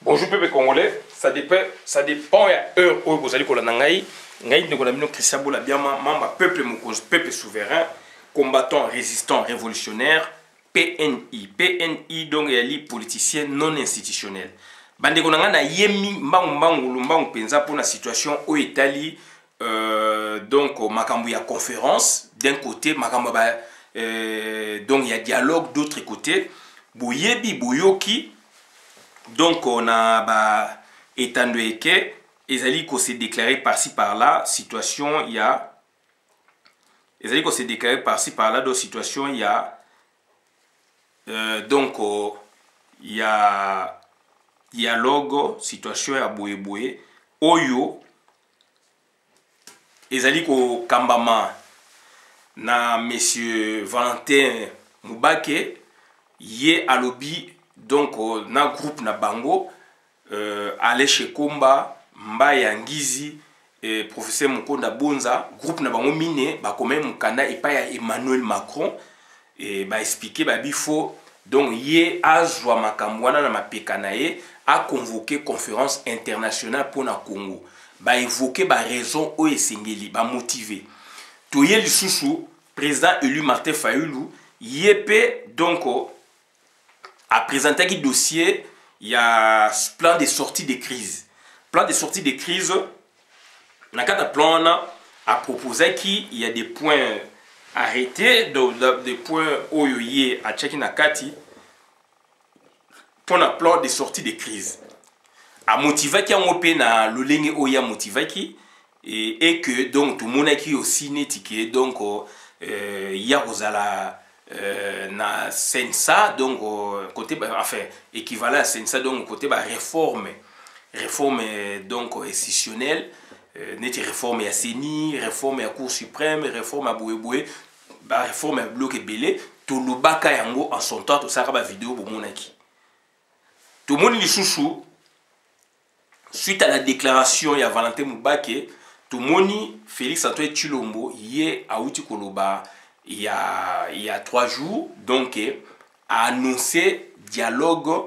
Bonjour peuple congolais, ça dépend à heure où vous allez pour la nangaï. Nangaï ne connaît pas Christian Bola bien membre peuple souverain, combattant, résistant, révolutionnaire, PNI. PNI donc il y a politicien non institutionnel. Bande konanga na yemi mbangu penza pour la situation au Italie donc makambo ya conférence d'un côté makambo donc il y a dialogue d'autre côté boyebi boyoki. Donc on a étendu que ezali ko se déclarer par-ci par-là situation il y a ezali ko se déclarer par-ci par-là dans situation il y a donc il y a dialogue situation ya boye oyo ezali ko kambama na monsieur Valentin Mubake ye alobi. Donc, na groupe na bango, Ale Shekomba, Mbaya Ngizi, professeur Mukonda Bonza, groupe na bango mine, ba comme mukanda et pas Emmanuel Macron, et ba expliquer ba bifo. Donc, ye azwa makamwana na mapekanaye a convoqué conférence internationale pour na Congo. Ba évoquer ba raison o esengeli, ba motiver. Toye lisusu, président élu Martin Fayulu, yepe donc a présenté un dossier, il y a plan de sortie de crise. Plan de sortie de crise, dans le plan, a proposé qu'il y a des points arrêtés, des points oyoye à Tchèque Nakati, pour un plan de sortie de crise. A motivé qu'il y a un peu na l'olenge oya motivé qui et que donc tout le monde qui aussi n'étiqué donc il y a osala na sensa donc côté enfin équivalent à sensa donc côté réforme donc institutionnelle neti réforme ya CENI réforme ya Cour suprême réforme à Bouéboué réforme à bloc belé tout le baka yango en son temps tout ça ba vidéo bomonaki tout le monde lisusu suite à la déclaration ya Valentin Mubake tout le monde Félix Antoine Tshilombo yé auti koloba il y a 3 jours, donc, a annoncé dialogue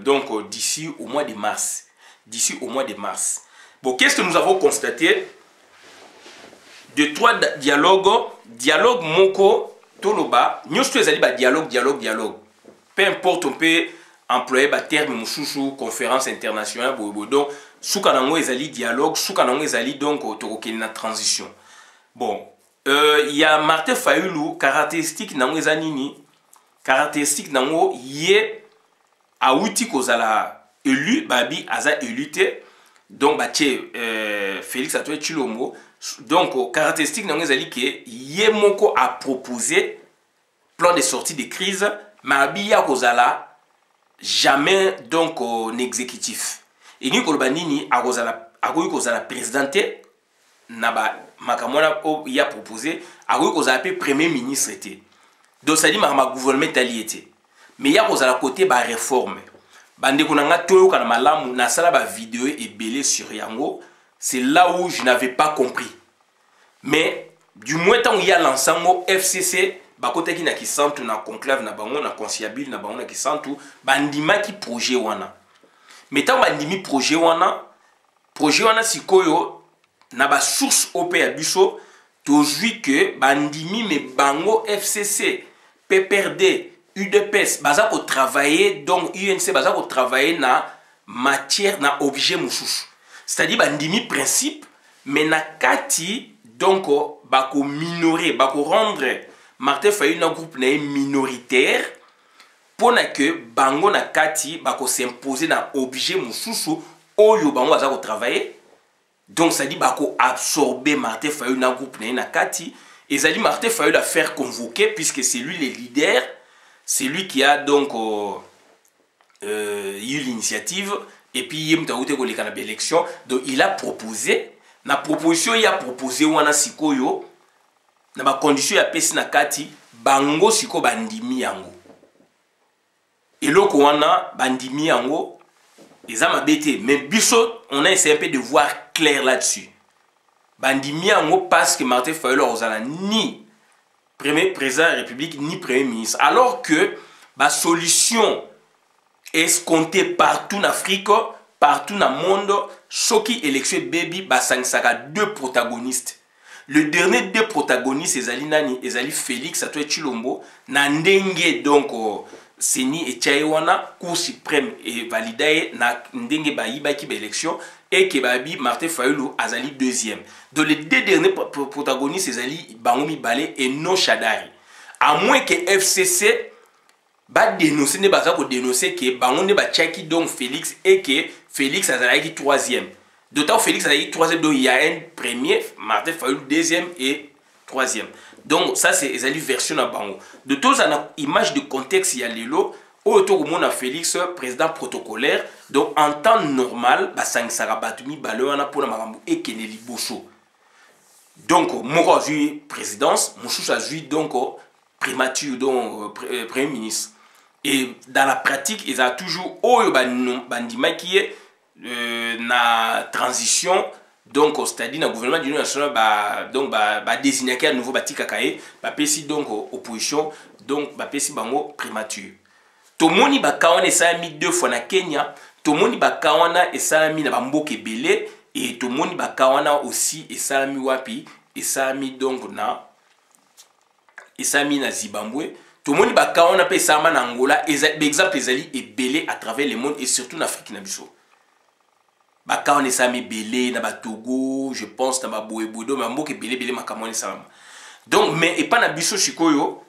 donc d'ici au mois de mars. D'ici au mois de mars. Bon, qu'est-ce que nous avons constaté? De 3 dialogues, dialogue moko, toloba, nous sommes dialogue. Peu importe, on peut employer le terme mouchouchou, conférence internationale, donc, soukanango ezali dialogue, soukanango ezali donc, la transition. Bon. Il y a Martin Fayulu, caractéristique nango ezanini, caractéristique nango yé aouti kozala élu, babi aza éluté, donc bache Félix Antoine Tshilombo, donc caractéristique nango ezali que yé moko a proposé plan de sortie de crise, babi ya kozala jamais donc exécutif. Et ni kolbanini a kozala présidenté naba makamona il a proposé a appelé premier ministre était donc ça dit ma gouvernement itali était mais il y a la côté ba réforme bande konanga toyo kana malamu na sala ba vidéo et belé sur yango c'est là où je n'avais pas compris mais du moins tant il y a l'ensemble FCC ba côté qui na ki santu na conclave na bango na conciliable na bango na ki santu bandima ki projet wana mais tant bandimi projet wana sikoyo na ba source op ya biso tozui que bandimi me bango FCC PPRD UDPS baza ko travailler donc UNC baza ko travailler na matière na objet mususu c'est-à-dire bandimi principe mais na kati donc bako minorer bako rendre Martin Fayulu na groupe na minoritaire pour na que bango na kati bako s'imposer na objet mususu oyo bango baza ko travailler. Donc ça dit bako absorber Martin Fayulu na groupe na kati et ça dit Martin Fayulu a faire convoquer puisque c'est lui le leader, c'est lui qui a donc eu l'initiative et puis il a eu une élection donc il a proposé na proposition il a proposé wana sikoyo na ba condition ya pesi na kati bango siko bandimi yango eloko wana bandimi yango les âmes abété mais biso on a essayé un peu de voir clair là-dessus bandimi yango parce que Martin Fayulu ozala ni premier président de la République ni premier ministre alors que la solution escompté partout en Afrique, partout dans le monde, Soki élection baby basangisaka deux protagonistes. Le dernier deux protagonistes ezali nani, ezali Félix Antoine Tshilombo na ndenge donc Seni et Tchaïwana, Cour suprême et validé na ndenge bayibaki ba élection et que babi Martin Fayulu azali deuxième. Donc les deux derniers protagonistes ezali Bangomi Balé et No Shadari. À moins que FCC ba dénoncer ne baza ko dénoncer que bango ne ba tchaki donc Félix et que Félix azali troisième. D'autant Félix azali troisième, donc il y a un premier, Martin Fayulu deuxième et troisième. Donc ça c'est une version à bango. De tous on a image de contexte il y a lelo autour monde a Félix président protocolaire, donc en temps normal ba sang sarabatumi balona pour na makambo et keneli boso. Donc moko azui présidence, mususu azui donc primature donc premier ministre. Et dans la pratique, ils ont toujours bandima qui est na transition, donc c'est-à-dire dans le gouvernement de l'Union nationale donc désigner un nouveau batika kaye, pesi donc opposition, donc pesi bango primature. Tomoni bakawana esami deux fois na Kenya, tomoni bakawana esami na bamboke belé et tomoni bakawana aussi esami wapi, esami donc na esami na Zimbabwe. Tout le monde a fait ça en Angola. Exemple, ezali est belé à travers le monde et surtout en Afrique. Bakaona esami belé na Togo, je pense na Boebodo, mais mboke belé belé makamone sama. Donc mais et pas na biso chikoyo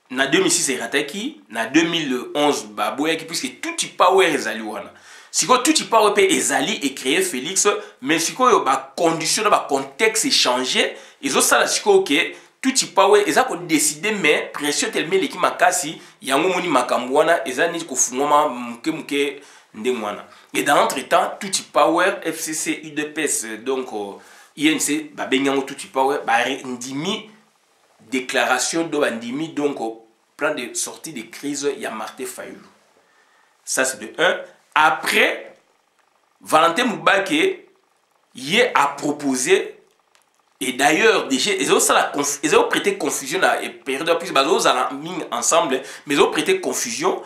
na 2006 erataki, na 2011 baboyaki puisque tout y power ezali wana. Siko tout y power pe ezali et créé Félix, mais sikoyo ba condition ba contexte changé, ils ont ça la siko que tout y power eza ko décider mais pression tellement l'équipe makasi yango moni makambwana eza ni ko fungoma muke ndengwana. Et dans l'entretemps tout y power FCC UDPS donc INC ba benyango tout y power ba ndimi déclaration do bandimi donc plan de sortie de crise ya Martin Fayulu. Ça c'est de 1. Après Valentin Mubake y a proposé. Et d'ailleurs, déjà, ils ont prêté confusion à la période, puis ils ont mis ensemble, mais ils ont prêté confusion.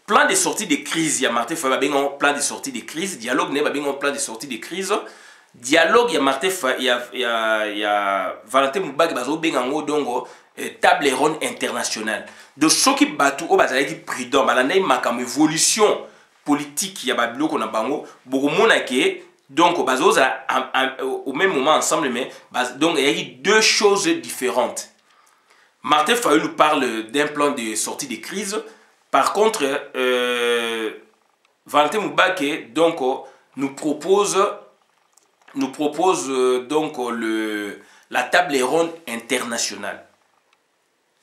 Plan de sortie de crise, il y a Martin Fayulu, plan de sortie de crise. Dialogue, il y a plan de sortie de crise. Dialogue, il y a Martin Fayulu, il y a Valentin Mubake, il y a table ronde internationale. Donc, ce qui est prudent, il y a une évolution politique, il y a un bloc, beaucoup de donc, au même moment ensemble, mais donc il y a eu deux choses différentes. Martin Fayulu parle d'un plan de sortie de crise. Par contre, Valentin Mubake donc, nous propose donc la table ronde internationale.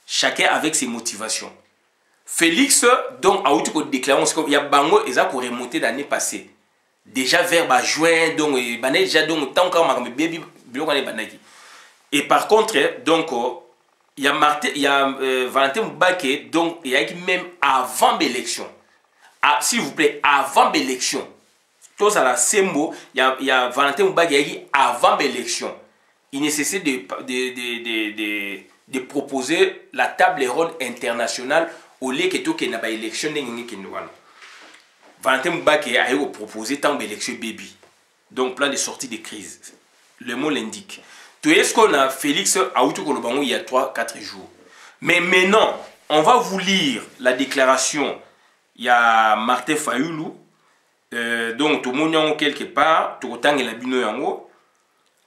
Chacun avec ses motivations. Félix, donc, a eu tout déclaré qu'il y a Bango et ça pour remonter l'année passée. Déjà vers juin, donc, déjà donc, tant qu'on baby, et par contre, donc, il y a Valentin Mubake, donc, il y a même avant l'élection. S'il vous plaît, avant l'élection. Tout ça là, c'est mot, il y a Valentin Mubake, il y a avant l'élection. Il nécessite de proposer la table ronde internationale au lieu que tout qu'il n'y a pas d'élection. Valentin Mubake a proposé tant d'élection baby. Donc, plan de sortie de crise. Le mot l'indique. Tout est ce qu'on a Félix a il y a 3-4 jours. Mais maintenant, on va vous lire la déclaration. Il y a Martin Fayulu. Donc, tout le monde quelque part. Tout le temps, il a bino yango.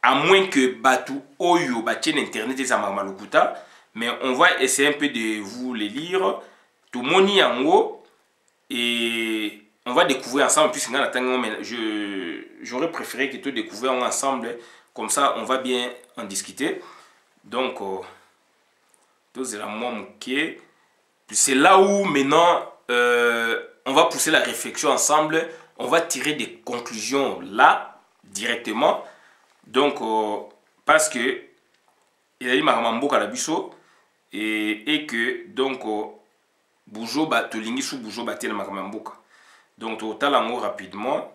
À moins que Batu Oyo, Batien Internet et Samamalukuta. Mais on va essayer un peu de vous les lire. Tout le monde yango. Et on va découvrir ensemble, puisque j'aurais préféré que tout découvrir ensemble, comme ça on va bien en discuter. Donc, c'est là où maintenant on va pousser la réflexion ensemble, on va tirer des conclusions là, directement. Donc, parce que il y a eu Maramambo Kalabiso et que donc, Boujo Batolingi sous Boujo Batel Maramamboka. Donc, total en haut rapidement.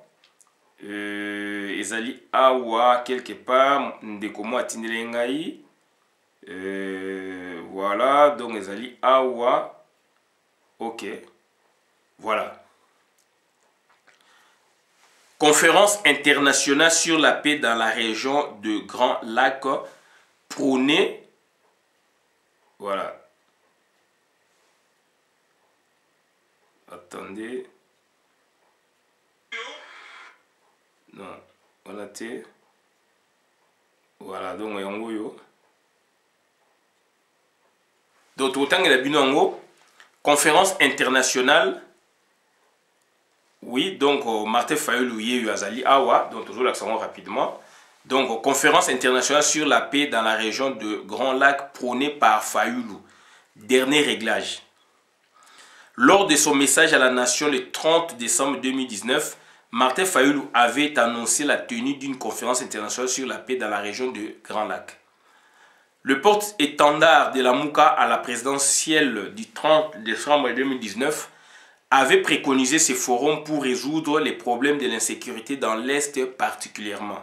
Ezali awa quelque part. Ndekomo Atinelengai. Voilà. Donc, ezali awa. Ok. Voilà. Conférence internationale sur la paix dans la région de Grand Lac prônée. Voilà. Attendez. Non, voilà, voilà, donc yango. Donc autant que la binongo, conférence internationale. Oui, donc Martin Fayulu Yehu Azali Awa, donc toujours l'accent rapidement. Donc conférence internationale sur la paix dans la région de Grand Lac prônée par Fayulu. Dernier réglage. Lors de son message à la nation le 30 décembre 2019, Martin Fayulu avait annoncé la tenue d'une conférence internationale sur la paix dans la région de Grand Lac. Le porte-étendard de la Mouka à la présidentielle du 30 décembre 2019 avait préconisé ce forum pour résoudre les problèmes de l'insécurité dans l'Est particulièrement.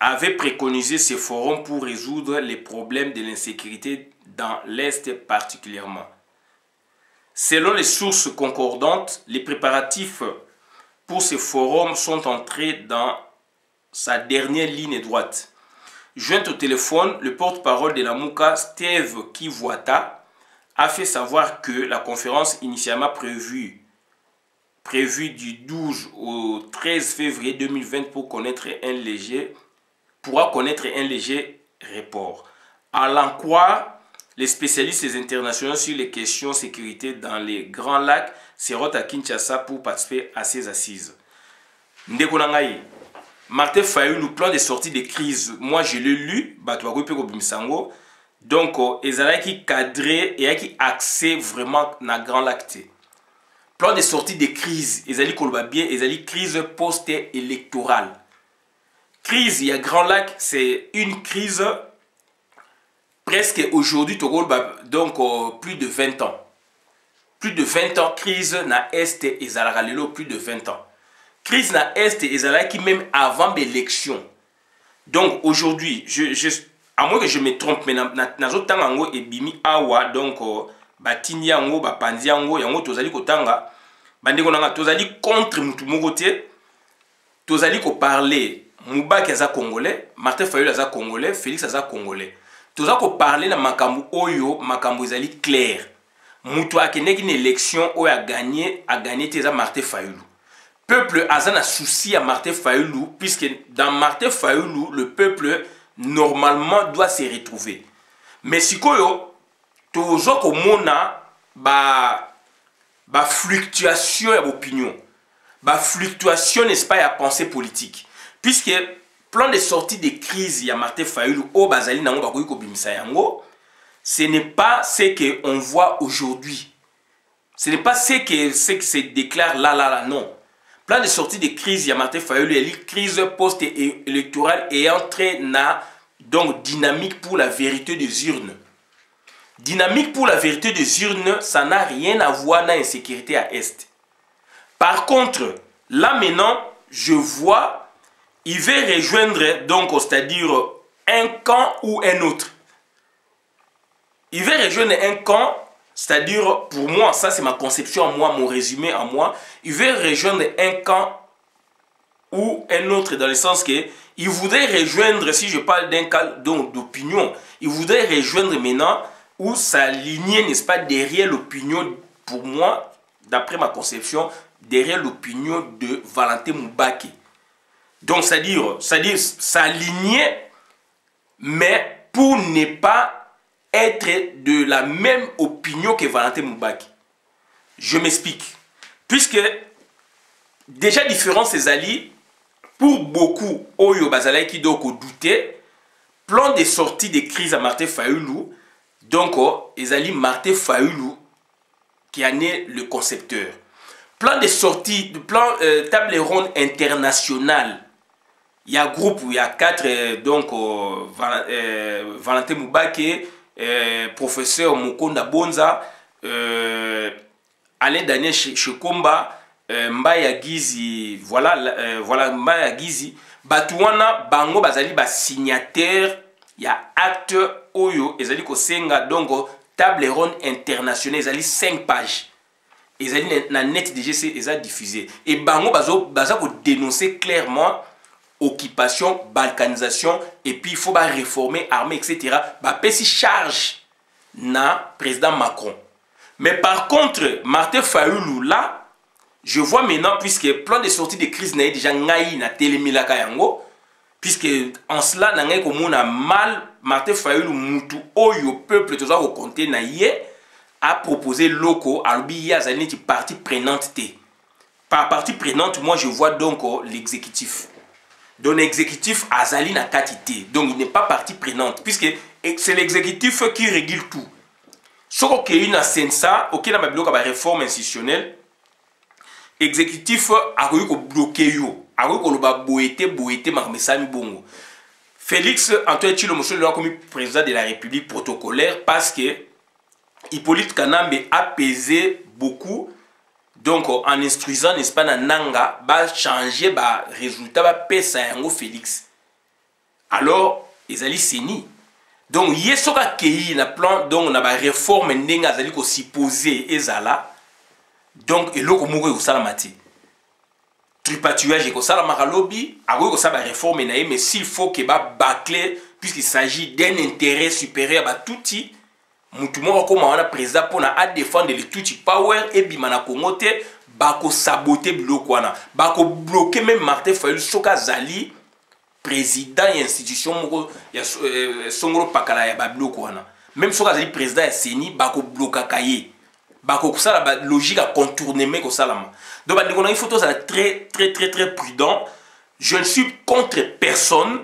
Avait préconisé ce forum pour résoudre les problèmes de l'insécurité dans l'Est particulièrement. Selon les sources concordantes, les préparatifs pour ce forum sont entrés dans sa dernière ligne droite. Joint au téléphone, le porte-parole de la Mouka, Steve Kivuata, a fait savoir que la conférence initialement prévue du 12 au 13 février 2020 pourra connaître un léger report. À l'en croire, les spécialistes internationaux sur les questions de sécurité dans les Grands Lacs seront à Kinshasa pour participer à ces assises. Ndeko Nangaï, Martin Fayulu, plan de sortie de crise, moi je l'ai lu, donc ils ont qui cadré et qui axé vraiment dans Grand Lac. Plan de sortie de crise, ils ont bien, ils ont crise post-électorale. Crise, il y a Grand Lac, c'est une crise presque aujourd'hui, donc plus de 20 ans. Plus de 20 ans, crise na Est et Zalagalelo, plus de 20 ans. Crise na Est et Zalagalelo même avant l'élection. Donc aujourd'hui, à moins que je me trompe, mais nazo tangango et bimi awa, donc batini yango, bapanzi yango, yango tozali kotanga, bandeko nanga tozali contre mutu mogote, tozali ko parler, Moubaki aza congolais, Martin Fayulu aza congolais, Félix aza congolais. Toza ko parler na makambu oyo, makambu ezali clair. Mutu akendeki une élection oyo a gagné teza Martin Fayulu. Peuple aza na souci à Martin Fayulu, puisque dans Martin Fayulu, le peuple normalement doit se retrouver. Mais si koyo, toza ko mona ba fluctuation ya opinion, ba fluctuation n'est-ce pas ya pensée politique, puisque plan de sortie de crise ya Martin Fayulu au bazali nango bakoki ko bimisa yango, ce n'est pas ce qu'on voit aujourd'hui. Ce n'est pas ce que se déclare là, non. Plan de sortie de crise ya Martin Fayulu, il y a une crise post-électorale et entrée na donc dynamique pour la vérité des urnes. Dynamique pour la vérité des urnes, ça n'a rien à voir dans l'insécurité à Est. Par contre, là maintenant, je vois il veut rejoindre, donc, c'est-à-dire un camp ou un autre. Il veut rejoindre un camp, c'est-à-dire, pour moi, ça c'est ma conception à moi, mon résumé à moi, il veut rejoindre un camp ou un autre, dans le sens que il voudrait rejoindre, si je parle d'un cas d'opinion, il voudrait rejoindre maintenant où s'aligner, n'est-ce pas, derrière l'opinion, pour moi, d'après ma conception, derrière l'opinion de Valentin Moubaki. Donc, c'est-à-dire s'aligner, mais pour ne pas être de la même opinion que Valentin Moubaki. Je m'explique. Puisque, déjà différents ces alliés, pour beaucoup, Oyo Bazalai qui doit douter, plan de sortie de crise à Martin Fayulu, donc, les alliés Martin Fayulu, qui en est le concepteur. Plan de sortie, plan table ronde internationale. Il y a un groupe où il y a 4, donc Valentin Moubaki, professeur Mukonda Bonza, Alain Daniel Shekomba, Mbaya Gizi, voilà Mbaya Gizi, Batouana Bango Bazali ba signataire, il y a acte Oyo, Ezali Kosenga, donc table ronde internationale, Ezali 5 pages. ezali na net DGC eza diffusé et bango baza ko dénoncer clairement occupation, balkanisation et puis il faut ba réformer armée etc. ba pesi charge na président Macron. Mais par contre Martin Fayulu là je vois maintenant puisque plan de sortie de crise na déjà ngai na telemilaka yango puisque en cela na ngai ko mona mal Martin Fayulu mutu oyo peuple toza ko compter na ye a proposé locaux à l'obéi partie prenante T. Par partie prenante, moi je vois donc l'exécutif. Donc l'exécutif Azali na quantité. Donc il n'est pas partie prenante puisque c'est l'exécutif qui régule tout. Sauf qu'il y a une sensa, ok na babilo ka réforme institutionnelle. Exécutif a ko bloquer yo, a ko loba boete marmesami bongo. Félix Antoine Tshilombo l'a comme président de la République protocolaire parce que Hippolyte Kanambe a pesé beaucoup. Donc, en instruisant, n'est-ce pas, Nanga, va changer le résultat, va pesa yango Félix. Alors, ils allaient s'éni. Donc, il y a ce qui est plan, donc, on a une réforme, n'enga zali ko supposé ezala. Donc, et l'autre mourir au salamati. Tripatuage et au salamaralobi, a ko sa réforme mais s'il faut que ba bâcler, puisqu'il s'agit d'un intérêt supérieur à tout type. Moutoumou comme on a président pour na défendre le tout power et bimana kongote bako saboter blokwana bako bloquer même Martin Fayulu soka zali président et institution moko ya songolo pakala ya ba blokwana même soka zali président ya seni bako bloka kaye bako kusala ba logique à contournement ko salama donc il faut être très prudent. Je ne suis contre personne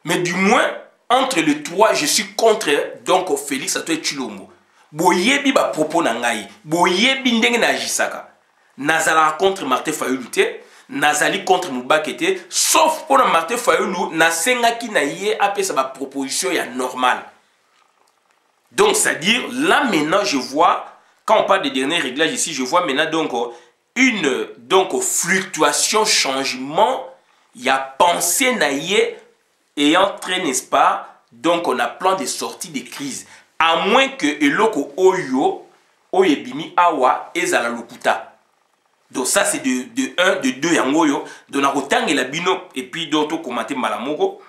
mais du moins entre les trois, je suis contre donc Félix Antoine Tshilombo. Boyebi ba propos na ngai, boyebi ndenge na jisaka. Nazala contre Martin Fayulu te, nazali contre Moubake te, sauf pour Martin Fayulu na sengaki na ye apesa ba proposition ya normal. Donc c'est-à-dire là maintenant je vois quand on parle des derniers réglages ici, je vois maintenant donc une fluctuation, changement, il y a pensée na ye et entraîne, n'est-ce pas, donc on a plan de sortie de crise. À moins que eloko oyo, oyebimi awa, ezala lokuta. Donc ça c'est de 1, de 2 yangoyo. Donc on a la bino et puis d'autres commenter malamoko.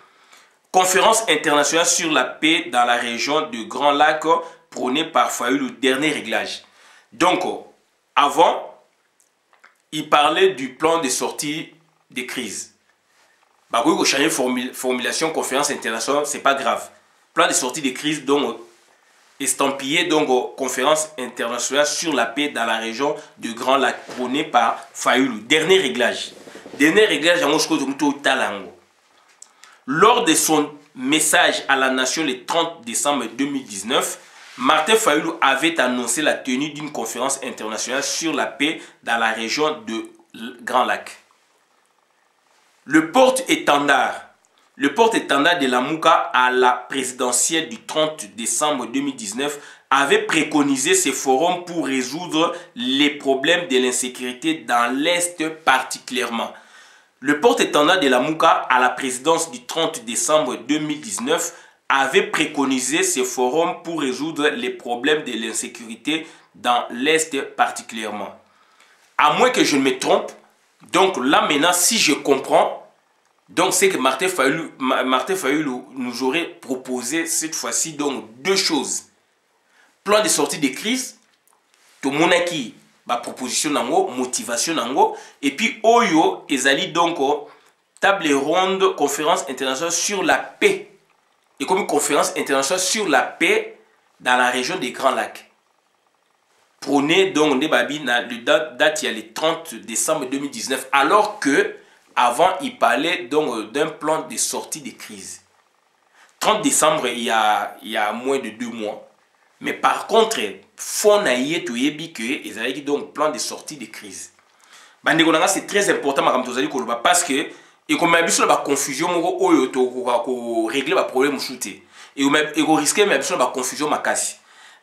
Conférence internationale sur la paix dans la région de Grand Lac prônée par Fayulu, dernier réglage. Donc avant, il parlait du plan de sortie de crise. Bah, oui, vous changez formulation, conférence internationale, c'est pas grave. Plan de sortie de crise, donc, estampillé, donc, conférence internationale sur la paix dans la région de Grand Lac, prôné par Fayulu. Dernier réglage. Dernier réglage, lors de son message à la nation le 30 décembre 2019, Martin Fayulu avait annoncé la tenue d'une conférence internationale sur la paix dans la région de Grand Lac. Le porte-étendard de la Mouka à la présidentielle du 30 décembre 2019 avait préconisé ce forum pour résoudre les problèmes de l'insécurité dans l'Est particulièrement. Le porte-étendard de la Mouka à la présidence du 30 décembre 2019 avait préconisé ce forum pour résoudre les problèmes de l'insécurité dans l'Est particulièrement. À moins que je ne me trompe, donc là maintenant, si je comprends, donc c'est que Martin Fayulu nous aurait proposé cette fois-ci donc 2 choses. Plan de sortie de crise, tout le monde qui ma proposition nango, motivation nango, et puis Oyo ezali donc table ronde conférence internationale sur la paix. Et comme une conférence internationale sur la paix dans la région des Grands Lacs. Prenez donc des babines, le date il y a le 30 décembre 2019, alors que avant il parlait donc d'un plan de sortie de crise. 30 décembre, il y a moins de 2 mois. Mais par contre, Fonaye Toyebi que ils avaient donc plan de sortie de crise. C'est très important parce que et comme il y a une confusion, il régler le problème et il risquait une confusion.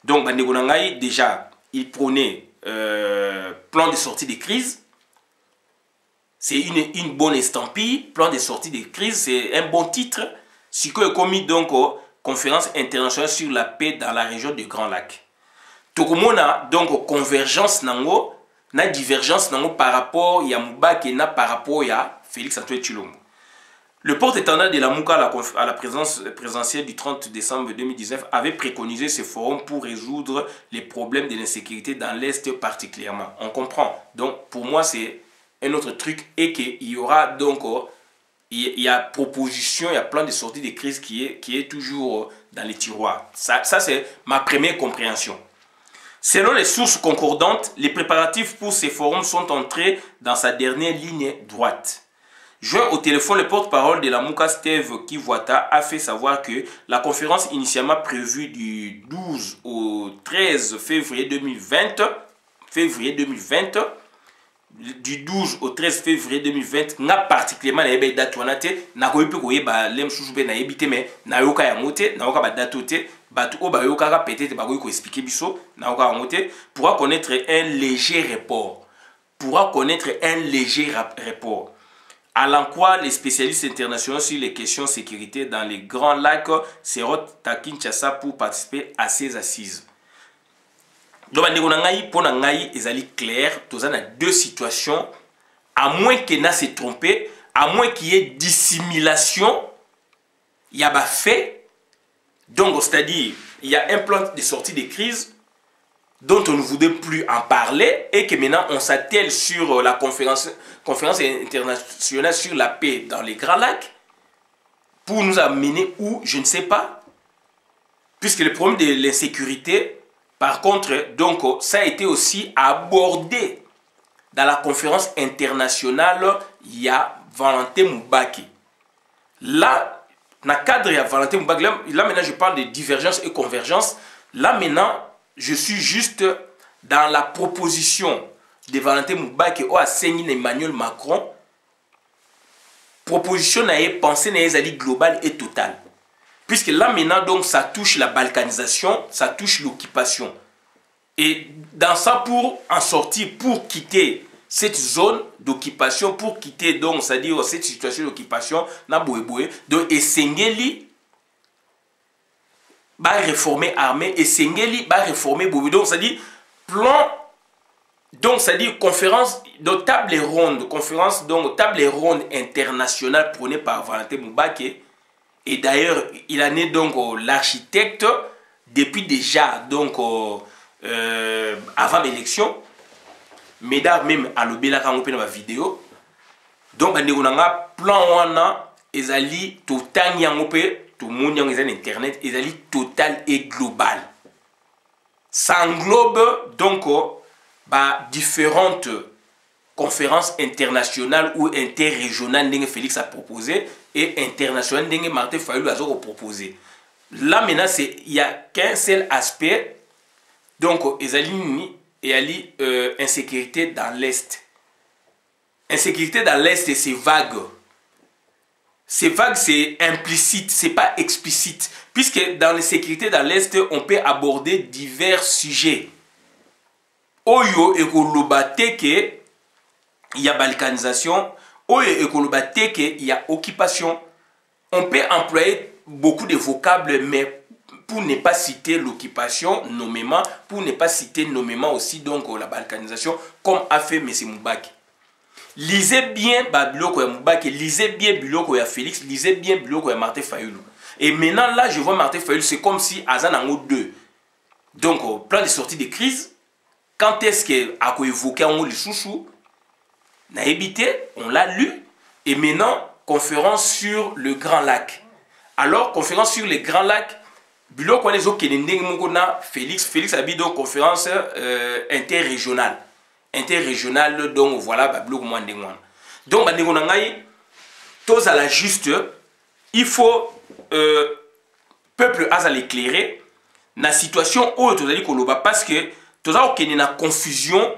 Donc déjà il prenait plan de sortie de crise. C'est une bonne estampille. Plan de sortie de crise, c'est un bon titre. Ce qui est commis donc conférence internationale sur la paix dans la région du Grand Lac. tokomona donc convergence nango na divergence nango par rapport ya Mubaki na par rapport ya Félix Antoine Tshilombo. Le porte-étendard de la MOUCA à la présidentielle du 30 décembre 2019 avait préconisé ce forum pour résoudre les problèmes de l'insécurité dans l'Est particulièrement. On comprend. Donc pour moi c'est un autre truc et qu'il y aura donc il y a proposition, il y a plan de sortie de crise qui est toujours dans les tiroirs. Ça c'est ma première compréhension. Selon les sources concordantes, les préparatifs pour ces forums sont entrés dans sa dernière ligne droite. Joint au téléphone, le porte-parole de la MOUCA, Steve Kivuata, a fait savoir que la conférence initialement prévue du 12 au 13 février 2020, du 12 au 13 février 2020, n'a particulièrement la date na koyepe koyeba lem susu na yebite mais na yoka ya mote na yoka ba date te batu o ba yoka peut-être ba ko expliquer biso na yoka ya mote pourra connaître un léger report. À l'enquoi, les spécialistes internationaux sur les questions de sécurité dans les Grands Lacs seront à Kinshasa pour participer à ces assises. Donc, pour nous, c'est clair, nous avons deux situations, à moins qu'il n'a se trompé, à moins qu'il y ait dissimulation, il y a pas fait. Donc, c'est-à-dire, il y a un plan de sortie de crise dont on ne voudrait plus en parler et que maintenant on s'attelle sur la conférence internationale sur la paix dans les Grands Lacs pour nous amener où, je ne sais pas. Puisque le problème de l'insécurité, par contre, donc, ça a été aussi abordé dans la conférence internationale, il y a Valentin Mubaki. Là, dans le cadre de Valentin Mubaki, là maintenant je parle de divergence et convergence. Là maintenant, je suis juste dans la proposition de Valentin Mubaki ou à Emmanuel Macron. Proposition n'a pensée n'a globale et totale. Puisque là maintenant donc ça touche la balkanisation, ça touche l'occupation. Et dans ça pour en sortir, pour quitter cette zone d'occupation, pour quitter donc c'est-à-dire cette situation d'occupation, na boé donc Essengeli va réformer armée et Sengeli va réformer Boubou. Donc, c'est-à-dire plan, donc c'est-à-dire conférence de table ronde, conférence donc table ronde internationale prônée par Valentin Mubaki. Et d'ailleurs, il en est donc l'architecte depuis déjà donc avant l'élection. Mesdames même à l'obéla quand on peut dans la vidéo. Donc, on a un plan wana ezali totangi yangope. Tout le monde est internet, est total et global. Ça englobe donc différentes conférences internationales ou interrégionales que Félix a proposé et internationales que Martin Fayulu a proposé. Là maintenant, il n'y a qu'un seul aspect. Donc, il y a insécurité dans l'Est. Insécurité dans l'Est, c'est vague. C'est vague, c'est implicite, c'est pas explicite. Puisque dans la sécurité dans l'Est, on peut aborder divers sujets. Oyo ekolobate il y a balkanisation. Oyo ekolobate il y a occupation. On peut employer beaucoup de vocables, mais pour ne pas citer l'occupation nommément, pour ne pas citer nommément aussi donc la balkanisation, comme a fait M. Mubaki. Lisez bien Biloko ya Mubaki, lisez bien Biloko ya Félix, lisez bien Biloko ya Martin Fayulu. Et maintenant là, je vois Martin Fayulu, c'est comme si Azan en 2. Donc, plan de sortie de crise, quand est-ce qu'il a évoqué en les chouchou, n'a évité, on l'a lu, et maintenant, conférence sur le Grand Lac. Alors, conférence sur le Grand Lac, Biloko ya Félix a dit donc conférence interrégionale. Interrégional, donc voilà, donc tous à la juste, il faut peuple à l'éclairer la situation où tu as parce que tu as une confusion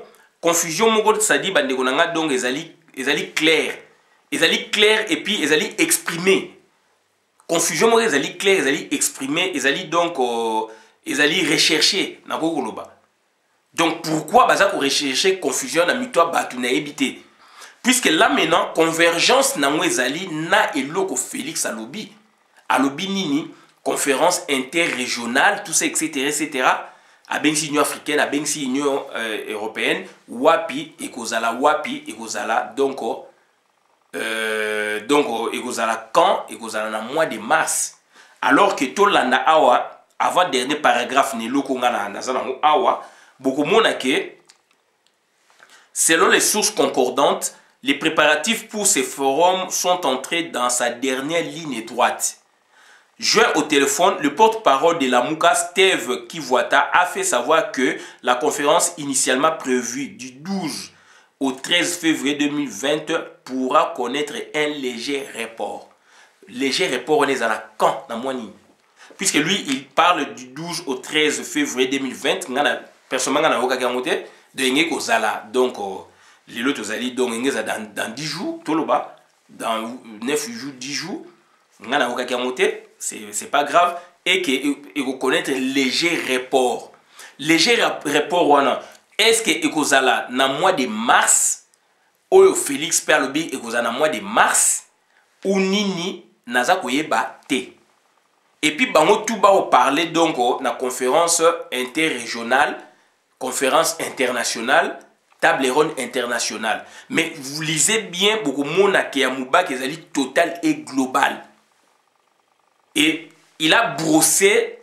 ça dit donc ils clair et puis ils allaient exprimer confusion ils allaient clair ils allaient exprimer ils allaient donc ils allaient rechercher na koloba. Donc pourquoi baza ko rechercher confusion na mitwa batu na ebité? Puisque là maintenant convergence na mwezali na eloko Félix alobi nini conférence interrégionale tout ça etc. abengisi Union africaine, abengisi Union européenne, wapi ekozala donc ekozala quand ekozala na mois de mars, alors que tolanda awa avant dernier paragraphe ne lokonga na nazana awa beaucoup mona que selon les sources concordantes, les préparatifs pour ces forums sont entrés dans sa dernière ligne droite. Joint au téléphone, le porte-parole de la Mouka, Steve Kivuata, a fait savoir que la conférence initialement prévue du 12 au 13 février 2020 pourra connaître un léger report. Léger report, on est à la quand dans Moini. Puisque lui, il parle du 12 au 13 février 2020. Personnellement, donc, les autres alliés, donc, dans 10 jours, dans 9 jours, 10 jours, c'est pas grave, et que vous connaître léger report. Léger report, est-ce que ekozala na mois de mars, ou Félix Perlobi ekozala na mois de mars, ou nini naza koyeba te. Et puis bango tout ba parler donc na conférence interrégionale, conférence internationale, table ronde internationale. Mais vous lisez bien beaucoup mona ke ya Mouba kezali total et global. Et il a brossé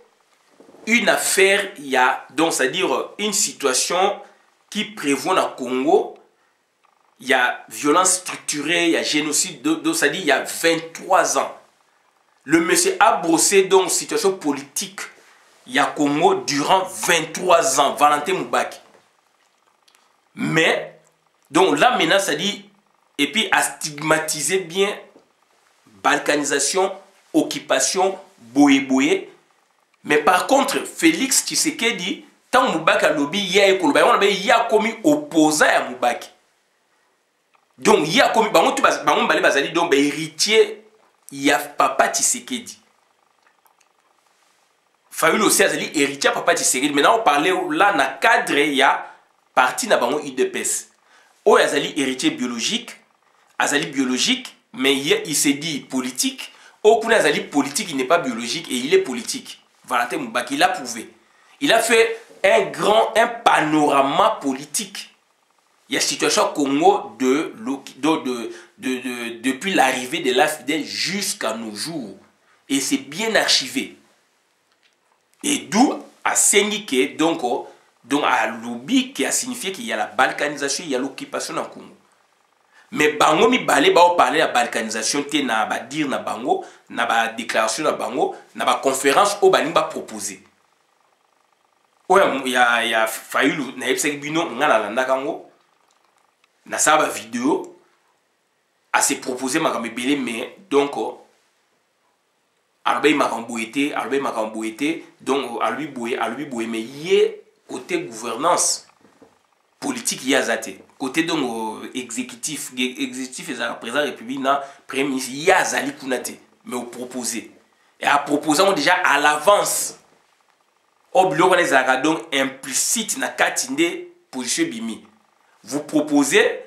une affaire, il y a donc c'est-à-dire une situation qui prévoit dans le Congo. Il y a violence structurée, il y a génocide, donc c'est-à-dire il y a 23 ans. Le monsieur a brossé donc situation politique, il y a Congo durant 23 ans, Valentin Moubaki. Mais, donc là maintenant, ça dit, et puis à stigmatiser bien balkanisation, occupation, boye-boye. Mais par contre, Félix Tshisekedi, tant Moubaki a lobby, il y a commis opposant à Moubaki. Donc, il y a commis, donc, héritier, il y a Papa Tshisekedi. Fayulu aussi a dit héritier Papa Tshisekedi. Maintenant, on parlait là, dans le cadre, il y a parti dans le IDPS. Il y a héritier biologique, mais il s'est dit politique. Aucun azali politique, il n'est pas biologique et il est politique. Valentin Moubaki, il a prouvé. Il a fait un panorama politique. Il y a la situation au Congo depuis l'arrivée de l'AFDL jusqu'à nos jours. Et c'est bien archivé. Et d'où à Sengiké, donc à Loubi, qui a signifié qu'il y a la balkanisation, il y a l'occupation dans le Congo. Mais bango mi balé ba parler de la balkanisation té na ba dire na bango na ba déclaration na bango na ba conférence au bani ba proposer. Il y a Fayulu na yebseki bino ngana landa kango na sa ba vidéo à se proposer makambe belé mais donc alobé makambo été donc à lui boyer mais yé côté gouvernance politique y a zaté côté donc exécutif et la président république na premier ministre y a zali kunate mais au proposer et à proposer déjà à l'avance au bloc les zaka donc implicite na katinde position bimi vous proposez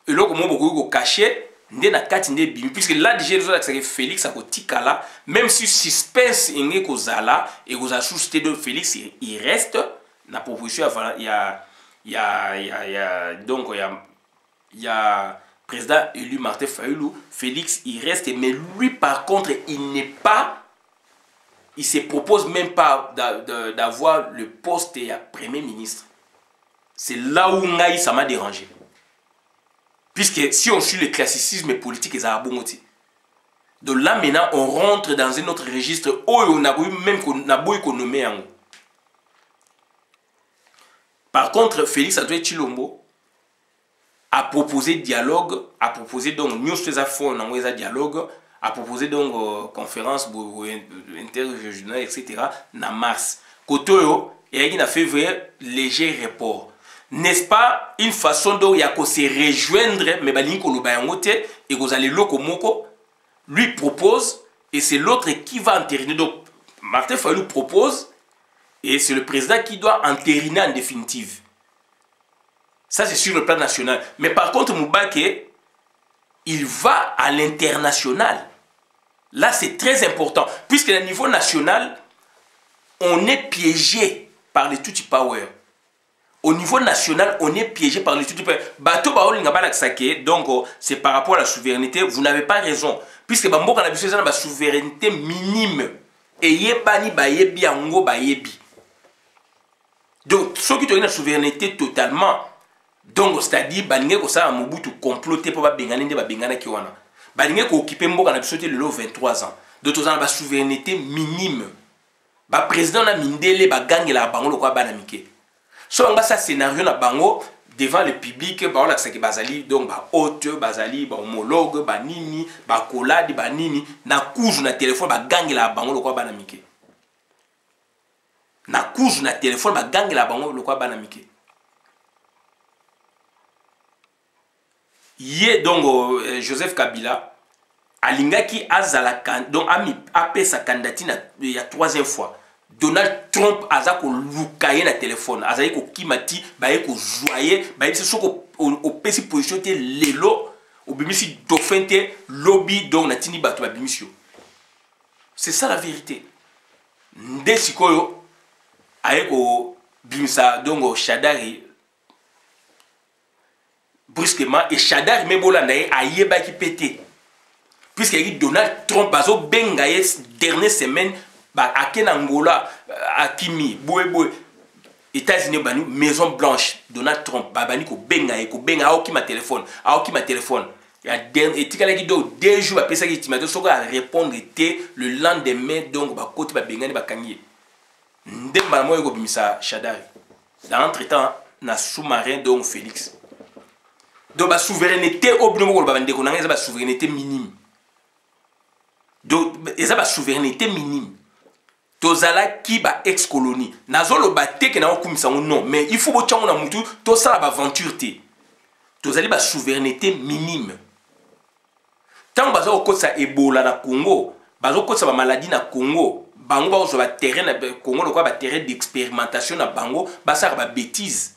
et là comment beaucoup caché ndé na katinde bimi puisque là déjà les autres c'est Félix a kotikala même si suspense ingé kozala et koza suscité de Félix il reste na proposition il y a président élu Martin Fayulu, Félix il reste, mais lui par contre il se propose même pas d'avoir le poste de premier ministre. C'est là où ça m'a dérangé. Puisque si on suit le classicisme politique, ils ont bon. Donc là maintenant on rentre dans un autre registre où on a même qu'on a beau économiser. Par contre, Félix Antoine Tshilombo a proposé dialogue, a proposé donc nous faisons fond dans un dialogue, a proposé donc conférence interrégionale etc. en mars. Kotoyo et il a fait vrai léger report. N'est-ce pas une façon dont il y a qu'on se rejoindre mais balinko lobayangote et vous allez lokomoko lui propose et c'est l'autre qui va entériner. Donc Martin Fayulu propose. Et c'est le président qui doit entériner en définitive. Ça, c'est sur le plan national. Mais par contre, Moubaki, il va à l'international. Là, c'est très important. Puisque au niveau national, on est piégé. par les Tutsi Power. Au niveau national, on est piégé par les Tutsi Power. Donc, c'est par rapport à la souveraineté. Vous n'avez pas raison. Puisque Bamboka n'a pas la souveraineté minime. Et yebani ba yebi ango ba yebi. Donc, ceux qui ont une souveraineté totalement, donc c'est-à-dire baningé ko ça Mobutu comploter pour ba bengana nde ba bengana ki wana. Baningé ko occuper mboka na bisoté le 23 ans. Donc tous ba souveraineté minime. Ba président na mindele ba gangela bango lo kwa bana mike. So nga ça scénario na bango devant le public ba ola saki bazali donc ba hôte bazali ba homologue ba nini ba kolade ba nini na kuzu na téléphone ba gangela bango lo kwa bana mike. Na kuzu na téléphone ba gangela bango lo kwa bana mike. Yé donc Joseph Kabila alingaki azala donc a sa candidature il y a troisième fois. Donald Trump aza ko lukaye na téléphone azali ko kimati baye ko joyer baye se soko au pesi position te lelo au bimisi dauphin te lobby donc na tini bato ba bimisio. C'est ça la vérité. Nde sikoyo aye ko bimisa donc Shadari brusquement et Shadari mebola na ayeba ki pété. Puisque Donald Trump bazo bengaye dernière semaine ba akena Angola akimi boy États-Unis bani Maison Blanche Donald Trump ba bani ko benga aoki ma téléphone ya dernier etikala ki do 2 jours ba pesa ki timato soko a répondre était le lendemain donc ba côté ba bengani ba kangi ndemba moyo ko bimisa Shadari dans entre-temps na sous-marin donc Félix donc ba souveraineté obino ko ba ndeko na ngeza ba souveraineté minime donc eza ba souveraineté minime. Tozala qui ba ex-colonie. Nazolo ba teke na okumisa non, mais il faut bochango na mutu to sala ba aventure te. Tozali ba souveraineté minime. Tant bazo kosa Ebola na Congo, bazo kosa ba maladie na Congo, bango ba zo ba terrain na Congo lo kwa ba terrain d'expérimentation na bango, ba sala ba bêtise.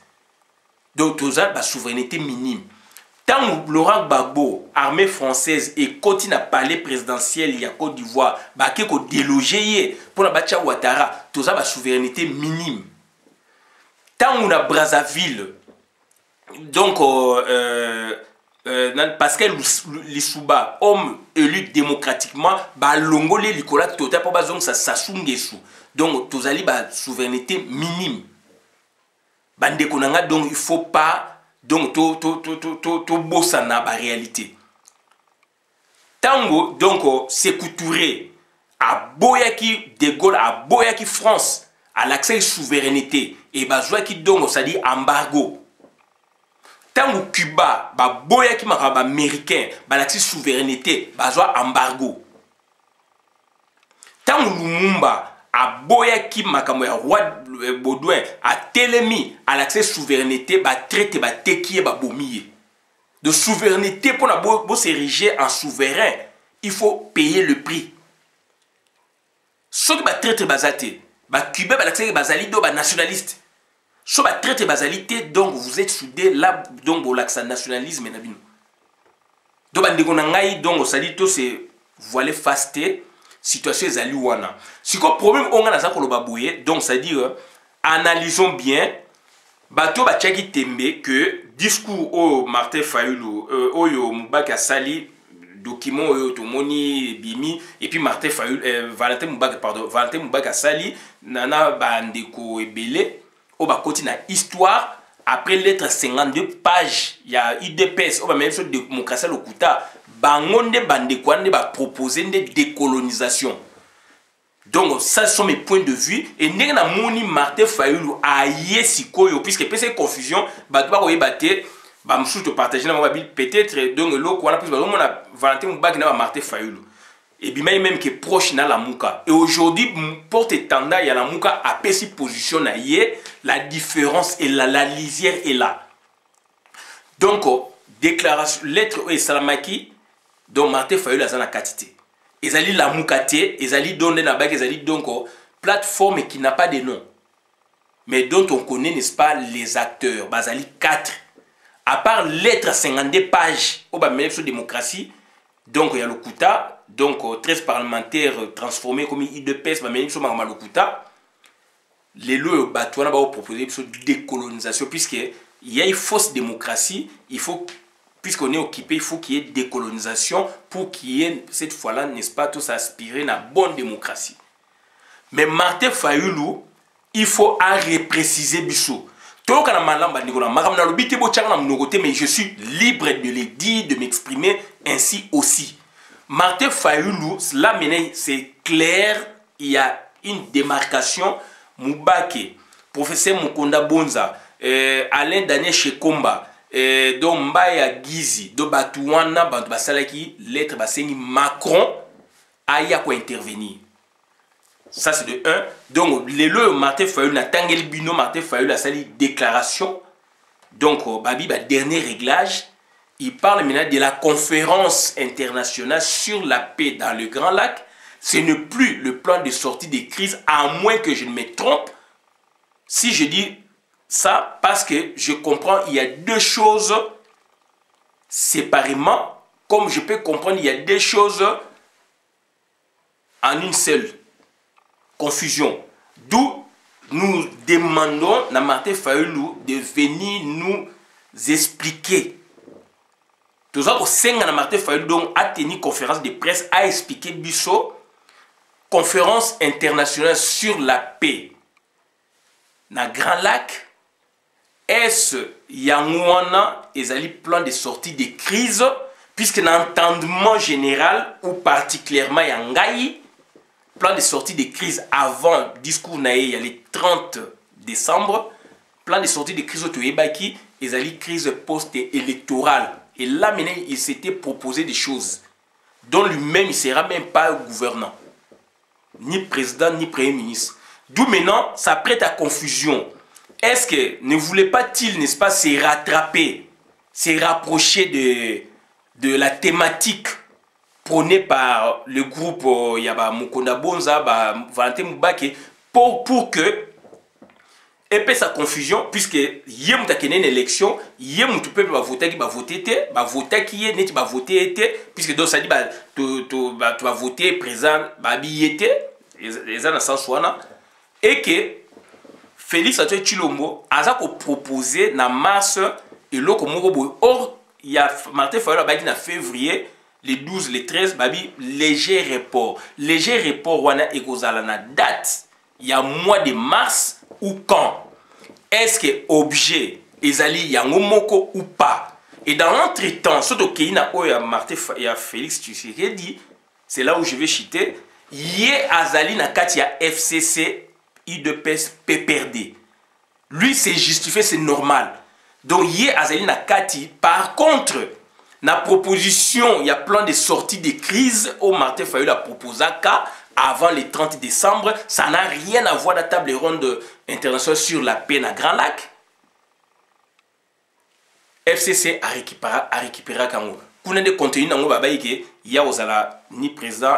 Donc tozala ba souveraineté minime. Tant Laurent Gbagbo, armée française et continue à parler présidentiel, il y a Côte d'Ivoire, bah qui ko déloger pour la Bacha Ouattara, tout ça ba souveraineté minime. Tant on a Brazzaville, donc Pascal Lissouba, homme élu démocratiquement, bah longolé Nicolas Tota pour bazong ça sasungesu. Donc tout ça ba souveraineté minime. Bande konanga donc il faut pas donc to bossa na ba réalité. Tango donc Sékou Touré a boyaki de Gaulle a boyaki France à l'accès souveraineté et bazwa ki donc ça dit embargo. Tango Cuba ba boyaki makaba américain ba l'accès souveraineté bazwa embargo. Tango Lumumba a boyaki makambo ya roi Baudouin a telemi à l'accès souveraineté ba traité ba tekié ba bomié. De souveraineté pour na bo s'ériger en souverain, il faut payer le prix. Ce qui ba traité bazate, ba Cuba ba l'accès bazali do ba nationaliste. Ce ba traité bazalité donc vous êtes soudés là donc bo l'accès nationalisme na bino. Do ba ndeko na ngai donc ça dit to c'est voilé fasté. Situation ezali wana. Si ko problème on a ko loba boye donc ça dit analysons bien bato ba tchaki tembe que discours au Martin Fayulu oyo Mubaka sali document oyo tomoni bimi et puis Martin Fayulu Valentin Mubaka sali nana bandeko ebele o ba koti na histoire après lettre 52 pages il y a UDPS o ba même chose démocratie lokuta bangonde bandeko ande ba proposer des décolonisation. Donc ça sont mes points de vue et ndenge na moni Martin Fayulu aye sikoyo puisque pese confusion ba to ba ko yebate ba msusu to partager na mobile peut-être donc loko wana plus ba mona Valentin Mubaki na ba Martin Fayulu et bien même que proche na la muka et aujourd'hui porte tanda ya la muka a pesi position na ye la différence est là la lisière est là. Donc déclaration lettre et salamaki donc Martin Fayulu azana katité. Ezali la mukate, ezali donné na bak, ezali donc plateforme qui n'a pas de nom, mais dont on connaît n'est-ce pas les acteurs. Bazali 4. À part lettre 52 pages au bas démocratie, donc il y a le Kouta, donc 13 parlementaires transformés comme IDPS, bah même sur Lokuta. les lois batouana va proposer une décolonisation, puisqu'il y a une fausse démocratie, il faut, puisqu'on est occupé, il faut qu'il y ait décolonisation pour qu'il y ait, cette fois-là, n'est-ce pas, tous aspirer à la bonne démocratie. Mais Martin Fayulu, il faut repréciser Bissou. Mais je suis libre de le dire, de m'exprimer ainsi aussi. Martin Fayulu, là maintenant, c'est clair, il y a une démarcation. Moubake, professeur Mukonda Bonza, Alain Daniel Shekomba, donc Mbaya Gizi, do Batouana, Basalaki, lettre Basengi Macron, aya quoi intervenir. Ça c'est de 1. Donc, les lois Martin Fayulu, na Tangel Bino, Martin Fayulu a sali déclaration. Donc, Babi, dernier réglage, il parle maintenant de la conférence internationale sur la paix dans le Grand Lac. Ce n'est plus le plan de sortie des crises, à moins que je ne me trompe. Si je dis ça, parce que je comprends, il y a deux choses séparément, comme je peux comprendre, il y a deux choses en une seule confusion. D'où nous demandons à Martin Fayulu de venir nous expliquer. Tout ça, au sein de Martin Fayulu, donc, a tenu conférence de presse, a expliqué Bissot. Conférence internationale sur la paix dans Grand Lac, est-ce Yangouana et plan de sortie des crises, puisque dans l'entendement général ou particulièrement Yangaï, plan de sortie des crises avant discours naïe, il y a le 30 décembre, plan de sortie des crises au Toyebaki, et crise post-électorale. Et là maintenant, il s'était proposé des choses dont lui-même il ne sera même pas gouvernant. Ni président, ni premier ministre. D'où maintenant, ça prête à confusion. Est-ce que ne voulait pas-il, n'est-ce pas, se rattraper, se rapprocher de la thématique prônée par le groupe Mukonda Bonza, Valentin Moubake, pour que, épais sa confusion, puisque il y a une élection, il y a un peuple qui va voter qui est net va voter, puisque donc ça dit tu vas voter présent les gens dans et que Félix Antoine Tshilombo a proposé na mars et l'autre or il y a Martin Fayulu en février les 12 les 13 babi léger report wana ekozala na date il y a mois de mars ou quand est-ce que objet ezali yango moko ou pas. Et dans l'entretemps, surtout qu'il y a Martin et à Félix Tshisekedi, c'est là où je vais chiter, yé azali na kati ya FCC IDPS PPRD. Lui c'est justifié, c'est normal. Donc yé azali na kati. Par contre, na proposition, il y a plan de sortie de crise au Martin Fayulu a proposé qu'à avant le 30 décembre, ça n'a rien à voir la table ronde internationale sur la paix dans Grand Lac. FCC a récupéré Kango. Pour des contenus dans il y a ni président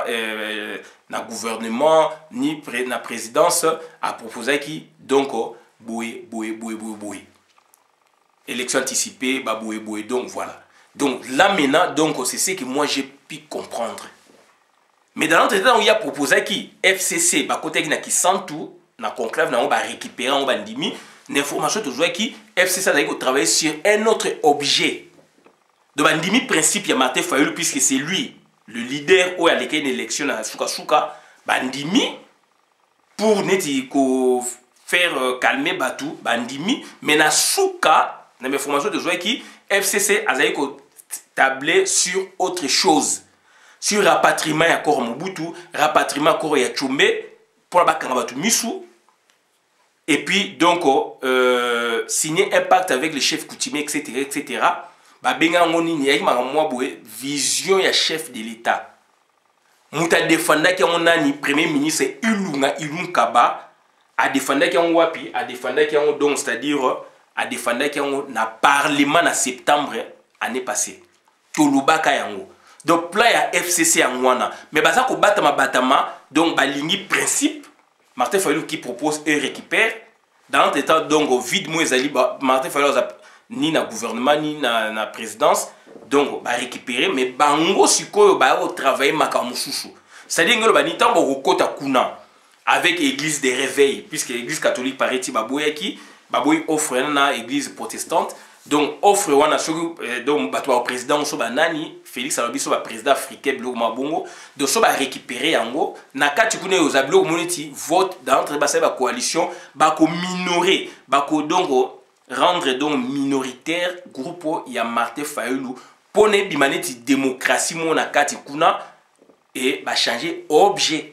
na gouvernement ni na présidence a proposé qui donc boué. Élection anticipée boué donc voilà. Donc là maintenant donc c'est ce que moi j'ai pu comprendre. Mais dans l'autre temps, il y a proposé qui FCC, côté qui sent tout, na conclave, on va récupérer, on va diminuer. L'information toujours qui FCC a travaillé sur un autre objet. Donc, le principe, il y a Martin Fayulu, puisque c'est lui, le leader, où il y a une élection à Souka, Bandimi, pour faire calmer Batou, Bandimi, mais dans Souka, dans l'information de qui FCC a tablé sur autre chose. Sur rapatriement ya kor Mobutu, rapatriement kor ya Tchombe, pour la bakangabatu Missou. Et puis, donc, signer un pacte avec les chefs coutumiers, etc. Benga ngoni ni yaki makamwa boye vision ya chef de l'État. Mouta défenda ki on a ni premier ministre Ilunga Kaba a défenda ki on wapi, a défenda ki on donc c'est-à-dire a défenda ki on na parlement en septembre année passée. Tolubaka yango. Donc plan ya FCC en wana. Mais baza ko batama donc balingi principe Martin Fayulu qui propose et récupère dans le temps donc au vide moi ezali Martin Fayulu ni na gouvernement ni na présidence donc ba récupérer mais bango sikoyo ba travailler makamususu. C'est-à-dire que ba ni tango kokota kuna avec église des réveils, puisque l'église catholique paraît-il baboyaki, baboy offre une église protestante. Donc offre wana donc bato président so banani Félix alobi so ba président africain bloko mabongo donc so ba récupérer yango na kati kuna yo zablo moneti vote d'entre ba ba coalition ba ko minorer ba ko donc rendre donc minoritaire groupe ya Martin Fayulu pone bimaneti démocratie mo na kati kuna et ba changer objet.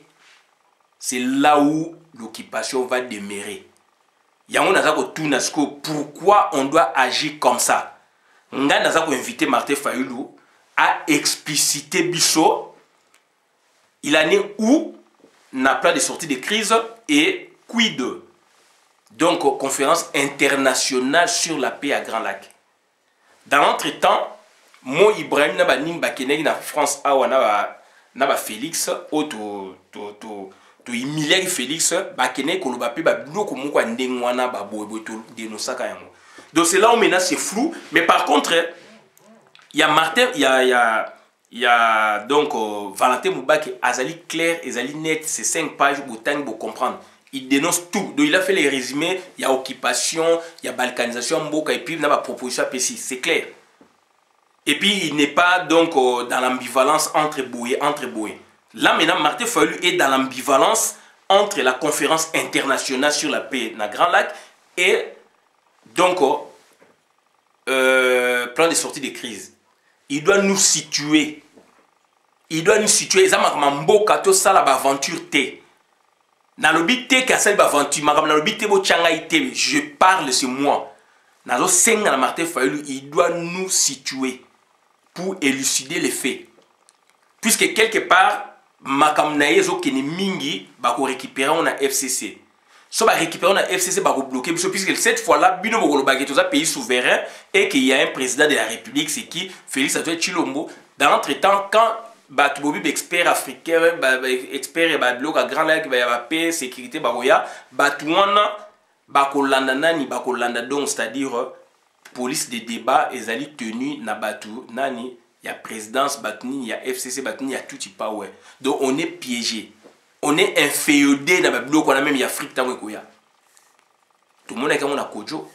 C'est là où l'occupation va demeurer. Pourquoi on doit agir comme ça? Nga nazako invité Martin Fayulu à expliciter biso. Il en est où n'a plan de sortie de crise et quid. Donc conférence internationale sur la paix à Grand Lac. Dans l'entretemps, Mo Ibrahim na ba nimba kenegi na France awa na ba Félix auto to humilier Félix bakene koloba pe ba biloko moko ndengwana ba boyebo to dénonçaka yango. Donc c'est là où maintenant c'est flou, mais par contre il y a Martin il y a donc Valentin Moubaki azali clair, azali net, c'est 5 pages botang pour comprendre. Il dénonce tout. Donc il a fait les résumés, il y a occupation, il y a balkanisation mboka et puis il y a ma proposition précise, c'est clair. Et puis il n'est pas donc dans l'ambivalence entre Boye. Là maintenant, Martin Fayulu est dans l'ambivalence entre la conférence internationale sur la paix dans Grand Lac et donc plan de sortie de crise. Il doit nous situer. Il doit nous situer. Ça m'a mboka to sala ba aventure té. Na lobi té ka sala ba aventure, ma na lobi té bo changai té. Je parle c'est moi. Nazo senga na Martin Fayulu, il doit nous situer pour élucider les faits. Puisque quelque part makamnaye zo kene mingi ba ko récupérer on a FCC. So ba récupérer on a FCC ba ko bloquer puisque cette fois-là bino bokolo ba keto za pays souverain et qu'il y a un président de la République c'est qui Félix Antoine Tshilombo. Dans l'entretemps quand ba tubobi expert africain ba expert ba bloc à Grand Lac ba paix sécurité ba roya ba tuana ba ko landa nani ba ko landa donc c'est-à-dire police de débat ezali tenu na batu nani. Il y a présidence Batni, il y a FCC Batni, il y a tout type power. Donc on est piégé. On est inféodé dans le bloc, on a même il y a Afrique Tawekoya. Tout le monde est comme on a Kojo.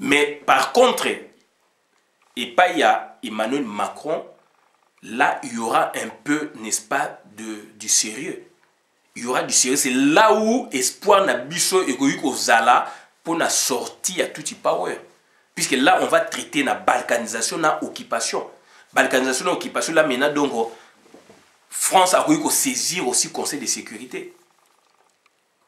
Mais par contre, et pas il y a Emmanuel Macron, là il y aura un peu, n'est-ce pas, du sérieux. Il y aura du sérieux. C'est là où espoir n'a biso et koyuko zala pour la sortie à tout type power. Puisque là on va traiter la balkanisation, la occupation. Balkanisation et occupation, là maintenant, donc, France a voulu saisir aussi le Conseil de sécurité.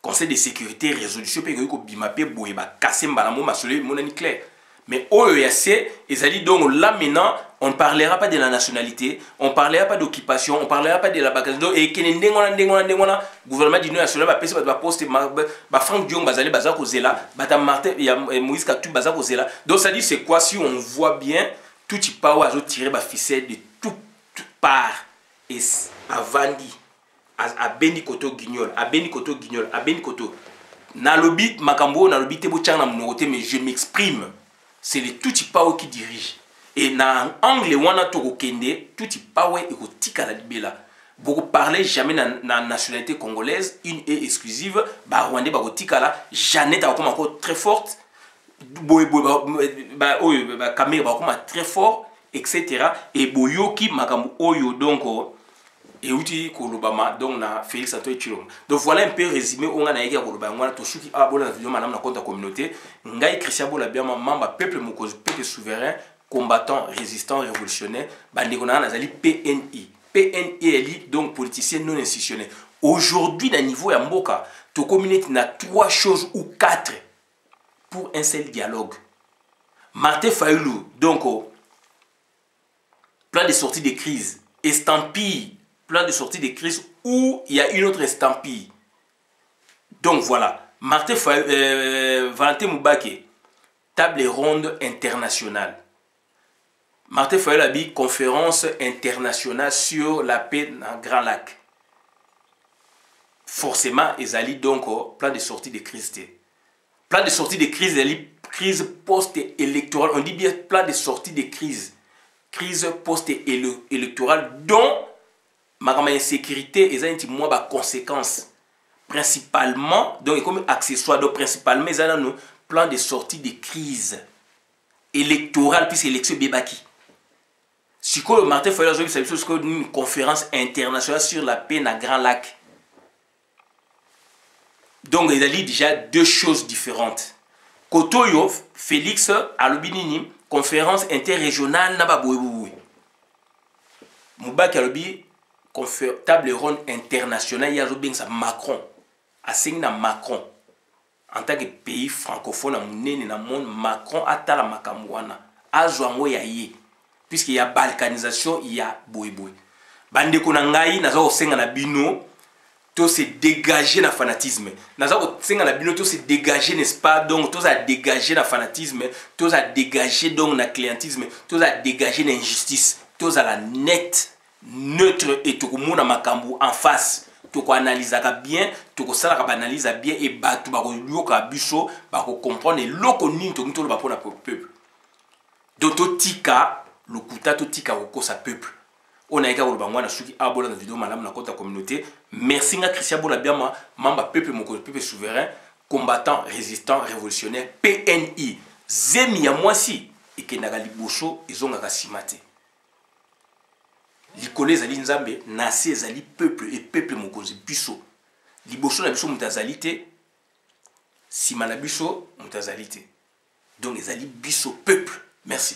Conseil de sécurité, résolution, puis il bimapé, boyeba, casser malamo, masolé, mon clair. Mais OEAC, ils ont dit donc là maintenant, on ne parlera pas de la nationalité, on ne parlera pas d'occupation, on ne parlera pas de la balkanisation. Et qu'il y a le gouvernement du national, va poster, Franck Dion, Bazali, Bazako Zela, Martin, il y a Moïse Katou, Bazako Zela. Donc ça dit, c'est quoi si on voit bien? Tout il pas à tirer la ficelle de toute part et à Vandi à Beni Koto Guignol à Beni Koto Guignol à Beni Koto na lobby makambo na lobby te bochang na monoté mais je m'exprime c'est le tout il pas qui dirige et na angle wana to kende tout il pas et ko tika la libela beaucoup parler jamais na nationalité congolaise une et exclusive ba rwandais ba ko tika la Jeannette a comme encore très forte caméra très fort etc et boyoki makambo oyo donc et outi kolobama donc na Félix Antoine Tshilombo. Donc voilà un peu résumé on a naïga kolobama ngwana to suki abola na video madame na compte communauté ngai Christian Bola bien membre peuple mokozi peuple souverain combattant résistant révolutionnaire bandeko na nazali PNI eli donc politicien non institutionnel. Aujourd'hui na niveau ya mboka to communauté na 3 choses ou 4 pour un seul dialogue. Martin Fayulu, donc, plan de sortie de crise, estampille, plan de sortie de crise où il y a une autre estampille. Donc voilà, Martin Fayulu, Valentin Moubaki, table ronde internationale. Martin Fayulu a dit conférence internationale sur la paix dans Grand Lac. Forcément, ils allaient donc plan de sortie de crise. Plan de sortie de crise, crise post-électorale. On dit bien plan de sortie de crise. Crise post-électorale dont ma insécurité et ça moins conséquences. principalement donc comme accessoire donc principalement ils ont un plan de sortie de crise électorale puisque l'élection bébaki. Si le Martin Fayol a une conférence internationale sur la paix dans Grand Lac. Donc il y a déjà deux choses différentes. Kotoyo Félix Alobinini conférence interrégionale na baboué. Moubaki Alobi table ronde internationale il y a Macron a signé Macron en tant que pays francophone dans le monde. Macron a tala makamwana a zoango ya ye puisqu'il y a balkanisation il y a boy bande konangai nazo senga na bino to se dégager na fanatisme nazo senga na bino to se dégager n'est-ce pas donc to ça dégager na fanatisme to ça dégager donc na clientisme to ça dégager na injustice to ça la net neutre et to komona makambu en face to ko analyser bien to ko sala ka analyse bien et batu ba ko yoka biso ba ko comprendre loko nini to ngito ba pona peuple doto tika lokuta to tika ko sa peuple on a également le bangwana suki abola na vidéo madame na kota communauté merci nga Christian Bola biama mamba peuple moko peuple souverain combattant résistant révolutionnaire PNI zemi ya mwasi ikendaka liboso ezonga simate likolo ezali nzambe nasi ezali peuple et peuple mokonzi biso liboso na biso mutazali te sima na biso mutazali te donc ezali biso peuple. Merci.